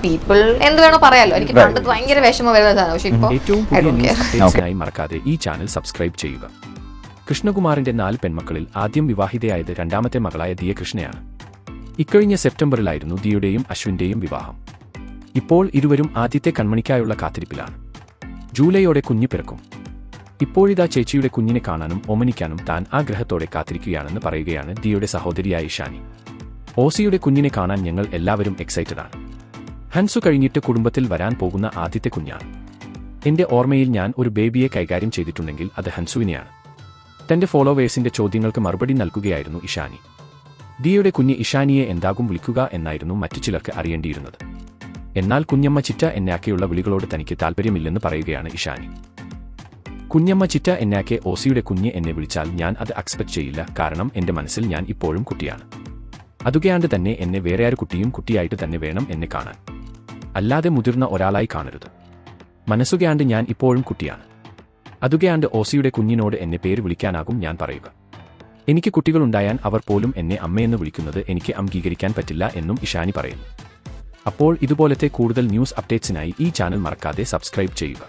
People എന്ത് വേണോ പറയാലോ. എനിക്ക് കണ്ടത് ഭയങ്കര വിഷമം വരുന്നതാണ്. പക്ഷെ ഇപ്പോൾ ഏറ്റവും പുതിയ ന്യൂസ് അപ്ഡേറ്റ്സിനായി മറക്കാതെ ഈ ചാനൽ സബ്സ്ക്രൈബ് ചെയ്യുക. കൃഷ്ണകുമാറിന്റെ 4 പെൺമക്കളിൽ ആദ്യം വിവാഹിതയായത് രണ്ടാമത്തെ മകളായ ദിയ കൃഷ്ണയാണ്. ഇക്കഴിഞ്ഞ സെപ്റ്റംബറിലായിരുന്നു ദിയുടെയും അശ്വിന്റെയും വിവാഹം. ഇപ്പോൾ ഇരുവരും ആദ്യത്തെ കൺമണിക്കായുള്ള കാത്തിരിപ്പിലാണ്. ജൂലൈയോടെ കുഞ്ഞ് പിറക്കും. ഇപ്പോഴിതാ ചേച്ചിയുടെ കുഞ്ഞിനെ കാണാനും ഓമനിക്കാനും താൻ ആഗ്രഹത്തോടെ കാത്തിരിക്കുകയാണെന്ന് പറയുകയാണ് ദിയുടെ സഹോദരിയായ ഇഷാനി. ഓസിയുടെ കുഞ്ഞിനെ കാണാൻ ഞങ്ങൾ എല്ലാവരും എക്സൈറ്റഡാണ്. ഹൻസു കഴിഞ്ഞിട്ട് കുടുംബത്തിൽ വരാൻ പോകുന്ന ആദ്യത്തെ കുഞ്ഞാണ്. എന്റെ ഓർമ്മയിൽ ഞാൻ ഒരു ബേബിയെ കൈകാര്യം ചെയ്തിട്ടുണ്ടെങ്കിൽ അത് ഹൻസുവിനെയാണ്. തന്റെ ഫോളോവേഴ്സിന്റെ ചോദ്യങ്ങൾക്ക് മറുപടി നൽകുകയായിരുന്നു ഇഷാനി. ദിയുടെ കുഞ്ഞ് ഇഷാനിയെ എന്താകും വിളിക്കുക എന്നായിരുന്നു മറ്റു ചിലർക്ക് അറിയേണ്ടിയിരുന്നത്. എന്നാൽ കുഞ്ഞമ്മ ചിറ്റ എന്നാക്കെയുള്ള വിളികളോട് തനിക്ക് താല്പര്യമില്ലെന്ന് പറയുകയാണ് ഇഷാനി. കുഞ്ഞമ്മ ചിറ്റ എന്നാക്കെ ഓസിയുടെ കുഞ്ഞ് എന്നെ വിളിച്ചാൽ ഞാൻ അത് അക്സെപ്റ്റ് ചെയ്യില്ല. കാരണം എന്റെ മനസ്സിൽ ഞാൻ ഇപ്പോഴും കുട്ടിയാണ്. അതുകയാണ്ട് തന്നെ എന്നെ വേറെയാരു കുട്ടിയും കുട്ടിയായിട്ട് തന്നെ വേണം എന്നെ കാണാൻ, അല്ലാതെ മുതിർന്ന ഒരാളായി കാണരുത്. മനസ്സുകയാണ്ട് ഞാൻ ഇപ്പോഴും കുട്ടിയാണ്. അതുകയാണ്ട് ഓസിയുടെ കുഞ്ഞിനോട് എന്നെ പേര് വിളിക്കാനാകും ഞാൻ പറയുക. എനിക്ക് കുട്ടികളുണ്ടായാൽ അവർ പോലും എന്നെ അമ്മയെന്ന് വിളിക്കുന്നത് എനിക്ക് അംഗീകരിക്കാൻ പറ്റില്ല എന്നും ഇഷാനി പറയുന്നു. അപ്പോൾ ഇതുപോലത്തെ കൂടുതൽ ന്യൂസ് അപ്ഡേറ്റ്സിനായി ഈ ചാനൽ മറക്കാതെ സബ്സ്ക്രൈബ് ചെയ്യുക.